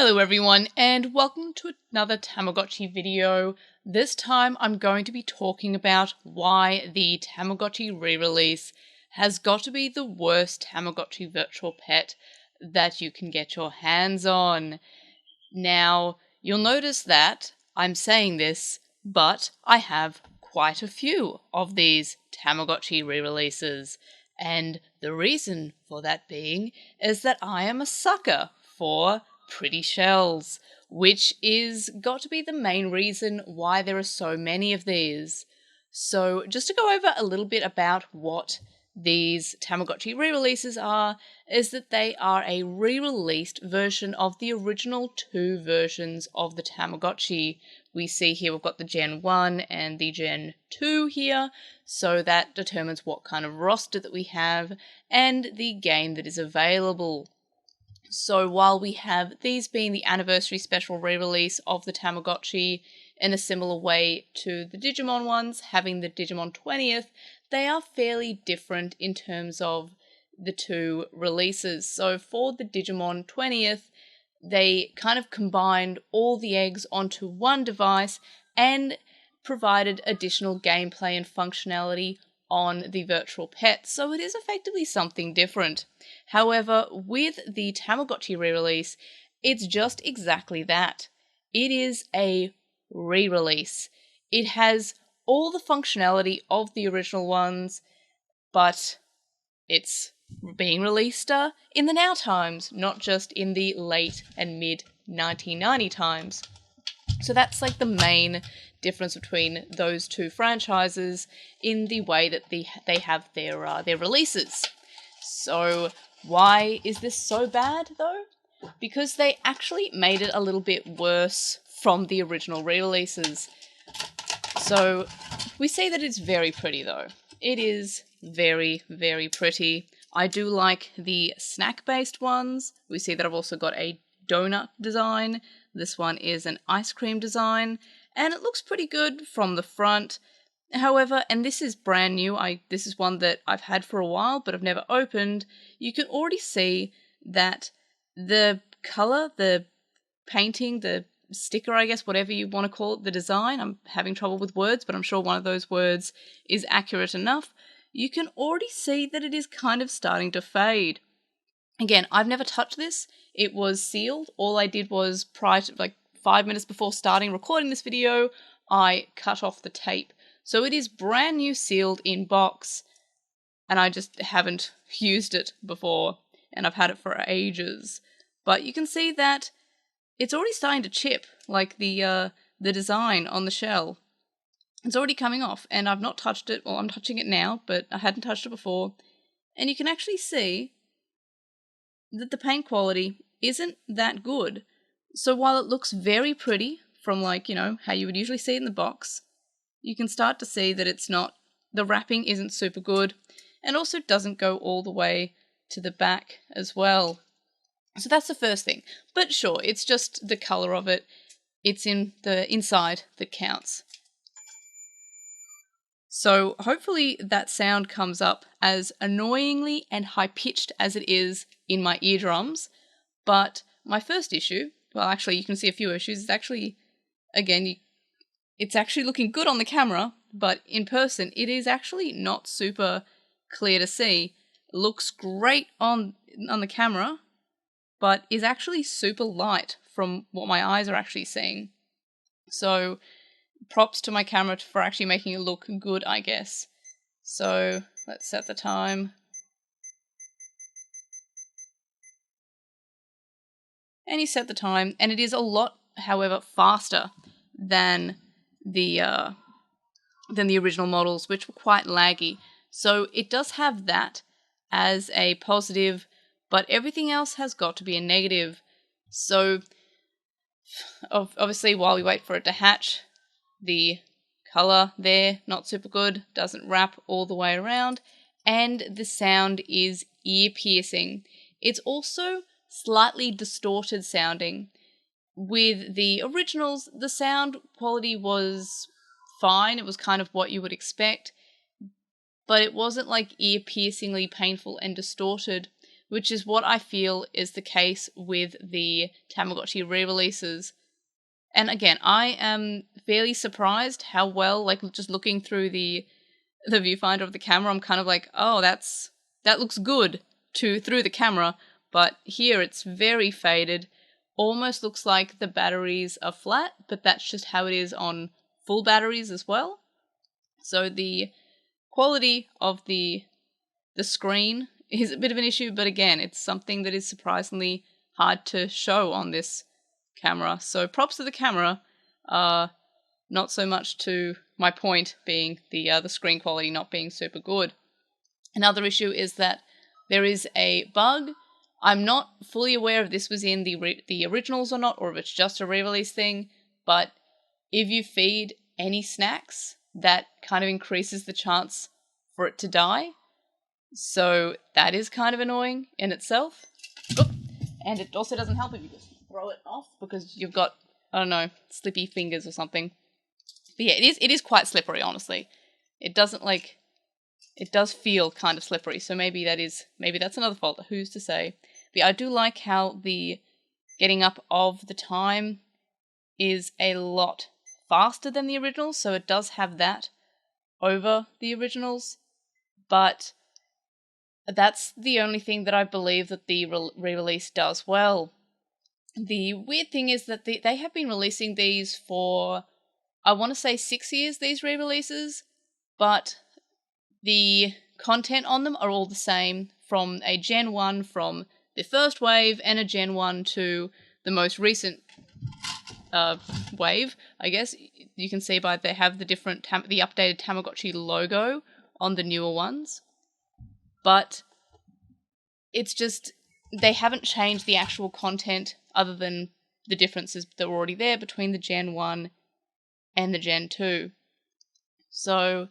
Hello everyone, and welcome to another Tamagotchi video. This time I'm going to be talking about why the Tamagotchi re-release has got to be the worst Tamagotchi virtual pet that you can get your hands on. Now, you'll notice that I'm saying this, but I have quite a few of these Tamagotchi re-releases, and the reason for that being is that I am a sucker for pretty shells, which is got to be the main reason why there are so many of these. So just to go over a little bit about what these Tamagotchi re-releases are, is that they are a re-released version of the original two versions of the Tamagotchi. We see here we've got the Gen 1 and the Gen 2 here, so that determines what kind of roster that we have and the game that is available. So while we have these being the anniversary special re-release of the Tamagotchi in a similar way to the Digimon ones, having the Digimon 20th, they are fairly different in terms of the two releases. So for the Digimon 20th, they kind of combined all the eggs onto one device and provided additional gameplay and functionality on the virtual pet, so it is effectively something different. However, with the Tamagotchi re-release, it's just exactly that. It is a re-release. It has all the functionality of the original ones, but it's being released in the now times, not just in the late and mid 1990 times. So that's like the main difference between those two franchises in the way that they have their releases. So why is this so bad though? Because they actually made it a little bit worse from the original re-releases. So we see that it's very pretty though. It is very, very pretty. I do like the snack-based ones. We see that I've also got a donut design. This one is an ice cream design, and it looks pretty good from the front. However, and this is brand new, this is one that I've had for a while but I've never opened, you can already see that the colour, the painting, the sticker, I guess, whatever you want to call it, the design, I'm having trouble with words, but I'm sure one of those words is accurate enough, you can already see that it is kind of starting to fade. Again, I've never touched this. It was sealed. All I did was prior to, like 5 minutes before starting recording this video, I cut off the tape. So it is brand new, sealed in box, and I just haven't used it before, and I've had it for ages. But you can see that it's already starting to chip, like the design on the shell. It's already coming off, and I've not touched it. Well, I'm touching it now, but I hadn't touched it before. And you can actually see that the paint quality isn't that good. So while it looks very pretty from, like, you know, how you would usually see it in the box, you can start to see that it's not, the wrapping isn't super good, and also doesn't go all the way to the back as well. So that's the first thing. But sure, it's just the colour of it. It's in the inside that counts. So hopefully that sound comes up as annoyingly and high-pitched as it is in my eardrums. But my first issue, well, actually you can see a few issues, it's actually, again, it's actually looking good on the camera, but in person it is actually not super clear to see. It looks great on the camera, but is actually super light from what my eyes are actually seeing. So props to my camera for actually making it look good, I guess. So let's set the time. And you set the time, and it is a lot, however, faster than the original models, which were quite laggy. So it does have that as a positive, but everything else has got to be a negative. So obviously, while we wait for it to hatch, the colour there, not super good, doesn't wrap all the way around, and the sound is ear-piercing. It's also slightly distorted sounding. With the originals, the sound quality was fine, it was kind of what you would expect, but it wasn't like ear-piercingly painful and distorted. which is what I feel is the case with the Tamagotchi re-releases. And again, I am fairly surprised how well, like just looking through the viewfinder of the camera, I'm kind of like, oh, that looks good through the camera, but here it's very faded. Almost looks like the batteries are flat, but that's just how it is on full batteries as well. So the quality of the screen is a bit of an issue, but again, it's something that is surprisingly hard to show on this camera. So props to the camera, not so much to my point being the screen quality not being super good. Another issue is that there is a bug. I'm not fully aware if this was in the originals or not, or if it's just a re-release thing, but if you feed any snacks, that kind of increases the chance for it to die. So that is kind of annoying in itself. Oop. And it also doesn't help if you just throw it off because you've got, I don't know, slippy fingers or something. But yeah, it is quite slippery, honestly. It doesn't like, it does feel kind of slippery, so maybe that's another fault, who's to say. But yeah, I do like how the getting up of the time is a lot faster than the originals, so it does have that over the originals, but that's the only thing that I believe that the re-release does well. The weird thing is that they have been releasing these for, I want to say 6 years, these re-releases, but the content on them are all the same from a Gen 1 from the first wave and a Gen 1 to the most recent wave, I guess. You can see by they have the different the updated Tamagotchi logo on the newer ones. But it's just, they haven't changed the actual content other than the differences that were already there between the Gen 1 and the Gen 2. So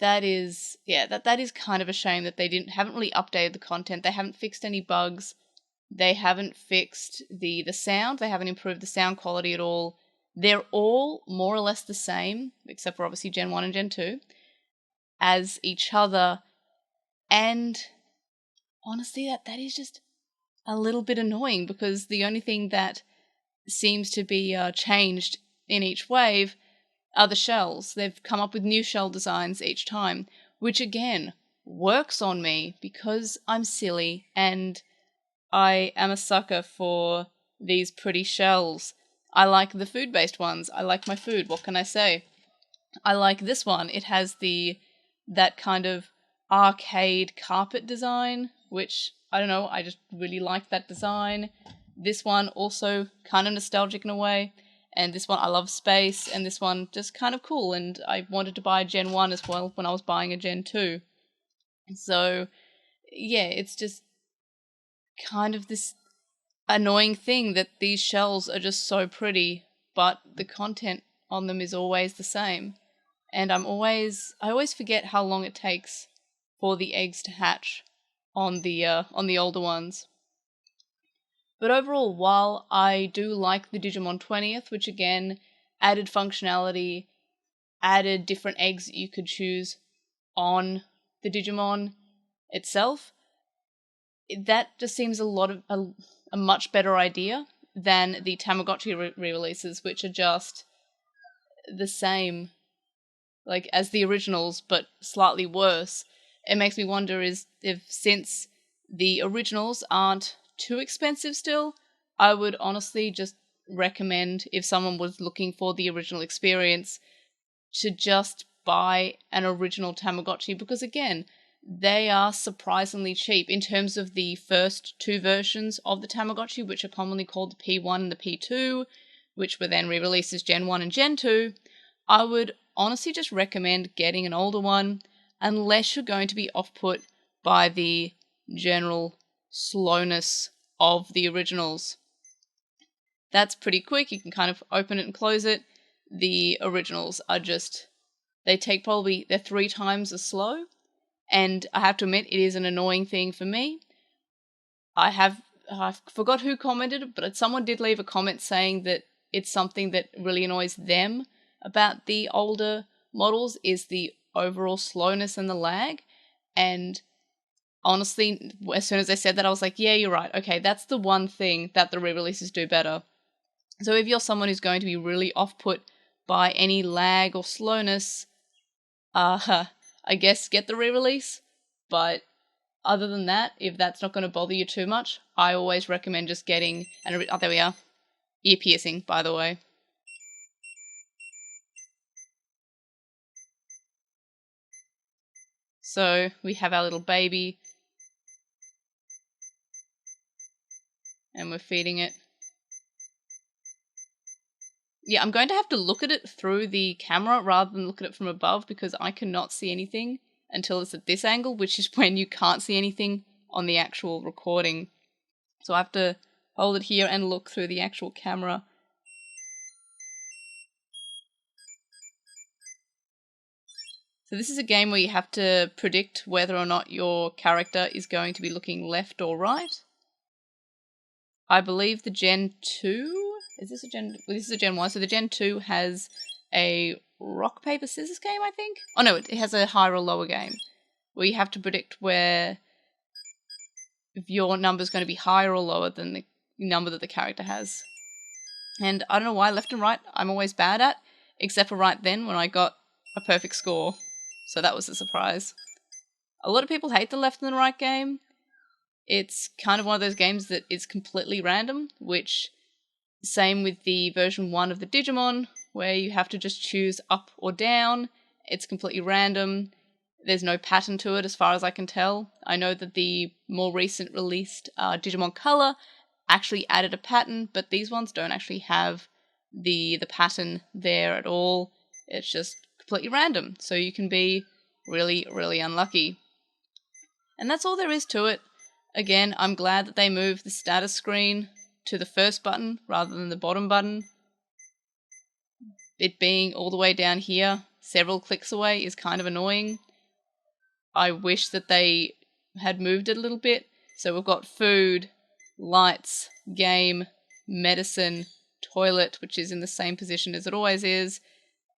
that is, yeah, that is kind of a shame that they haven't really updated the content. They haven't fixed any bugs. They haven't fixed the sound. They haven't improved the sound quality at all. They're all more or less the same, except for obviously Gen 1 and Gen 2, as each other. And honestly, that is just a little bit annoying because the only thing that seems to be changed in each wave are the shells. They've come up with new shell designs each time, which again works on me because I'm silly and I am a sucker for these pretty shells. I like the food-based ones. I like my food. What can I say? I like this one. It has that kind of arcade carpet design, which, I don't know, I just really like that design. This one also kind of nostalgic in a way. And this one, I love space, and this one just kind of cool. And I wanted to buy a Gen 1 as well when I was buying a Gen 2. So, yeah, it's just kind of this annoying thing that these shells are just so pretty, but the content on them is always the same. And I always forget how long it takes for the eggs to hatch on the older ones. But overall, while I do like the Digimon 20th, which again added functionality, added different eggs that you could choose on the Digimon itself, that just seems a much better idea than the Tamagotchi re-releases, which are just the same, like, as the originals, but slightly worse. It makes me wonder if since the originals aren't too expensive still, I would honestly just recommend, if someone was looking for the original experience, to just buy an original Tamagotchi, because again, they are surprisingly cheap in terms of the first two versions of the Tamagotchi, which are commonly called the P1 and the P2, which were then re-released as Gen 1 and Gen 2. I would honestly just recommend getting an older one, unless you're going to be off-put by the general slowness of the originals. That's pretty quick. You can kind of open it and close it. The originals are just, they're 3 times as slow. And I have to admit, it is an annoying thing for me. I forgot who commented, but someone did leave a comment saying that it's something that really annoys them about the older models is the overall slowness and the lag. And honestly, as soon as I said that, I was like, yeah, you're right. Okay, that's the one thing that the re-releases do better. So if you're someone who's going to be really off-put by any lag or slowness, I guess get the re-release. But other than that, if that's not going to bother you too much, I always recommend just getting, oh, there we are, ear piercing, by the way. So we have our little baby, and we're feeding it. Yeah, I'm going to have to look at it through the camera rather than look at it from above because I cannot see anything until it's at this angle, which is when you can't see anything on the actual recording. So I have to hold it here and look through the actual camera. So this is a game where you have to predict whether or not your character is going to be looking left or right. I believe the Gen 2, is this a Gen, well, this is a Gen 1, so the Gen 2 has a rock, paper, scissors game, I think? Oh no, it has a higher or lower game, where you have to predict where if your number's going to be higher or lower than the number that the character has. And I don't know why left and right I'm always bad at, except for right then when I got a perfect score. So that was a surprise. A lot of people hate the left and the right game. It's kind of one of those games that is completely random, which same with the version 1 of the Digimon, where you have to just choose up or down. It's completely random. There's no pattern to it as far as I can tell. I know that the more recent released Digimon Color actually added a pattern, but these ones don't actually have the pattern there at all. It's just completely random, so you can be really, really unlucky. And that's all there is to it. Again, I'm glad that they moved the status screen to the first button rather than the bottom button. It being all the way down here, several clicks away, is kind of annoying. I wish that they had moved it a little bit. So we've got food, lights, game, medicine, toilet, which is in the same position as it always is,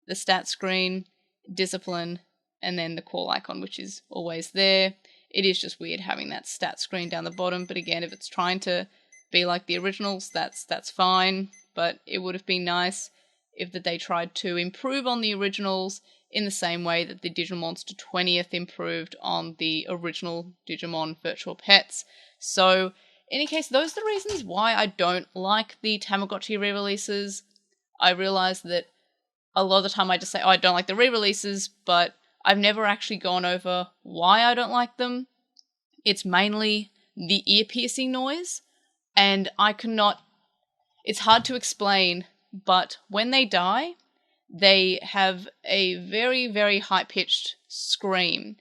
the stat screen, discipline, and then the call icon, which is always there. It is just weird having that stat screen down the bottom, but again, if it's trying to be like the originals, that's fine. But it would have been nice if that they tried to improve on the originals in the same way that the Digimonster 20th improved on the original Digimon Virtual Pets. So, in any case, those are the reasons why I don't like the Tamagotchi re-releases. I realise that a lot of the time I just say, oh, I don't like the re-releases, but I've never actually gone over why I don't like them. It's mainly the ear-piercing noise, and I cannot... It's hard to explain, but when they die, they have a very, very high-pitched scream,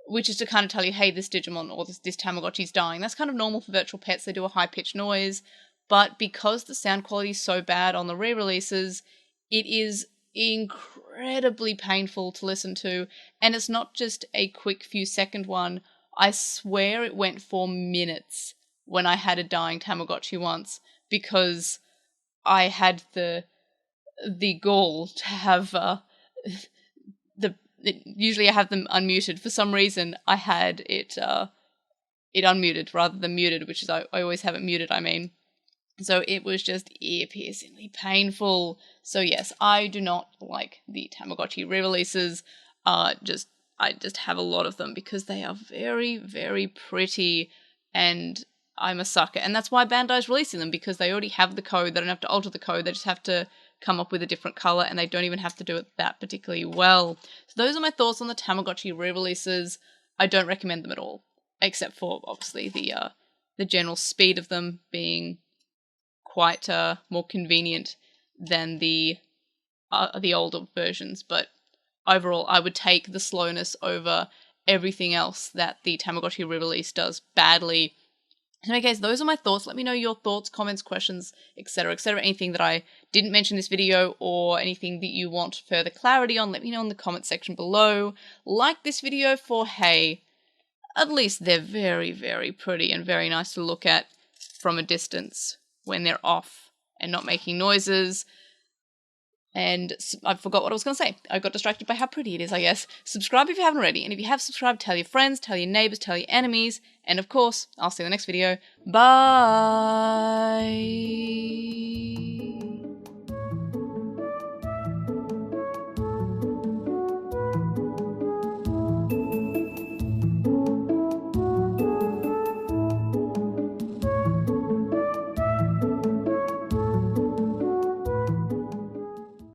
which is to kind of tell you, hey, this Digimon or this Tamagotchi's dying. That's kind of normal for virtual pets. They do a high-pitched noise, but because the sound quality is so bad on the re-releases, it is incredibly painful to listen to, and it's not just a quick few second one. I swear it went for minutes when I had a dying Tamagotchi once, because I had the gall to have usually I have them unmuted. For some reason I had it unmuted rather than muted, which is I always have it muted, I mean. So it was just ear-piercingly painful. So yes, I do not like the Tamagotchi re-releases. I just have a lot of them because they are very, very pretty, and I'm a sucker. And that's why Bandai's releasing them, because they already have the code. They don't have to alter the code. They just have to come up with a different color, and they don't even have to do it that particularly well. So those are my thoughts on the Tamagotchi re-releases. I don't recommend them at all, except for obviously the general speed of them being quite more convenient than the older versions. But overall, I would take the slowness over everything else that the Tamagotchi re-release does badly. In any case, those are my thoughts. Let me know your thoughts, comments, questions, etc., etc. Anything that I didn't mention in this video or anything that you want further clarity on, let me know in the comment section below. Like this video for, hey, at least they're very, very pretty and very nice to look at from a distance when they're off and not making noises. And I forgot what I was going to say. I got distracted by how pretty it is, I guess. Subscribe if you haven't already. And if you have subscribed, tell your friends, tell your neighbors, tell your enemies. And of course, I'll see you in the next video. Bye!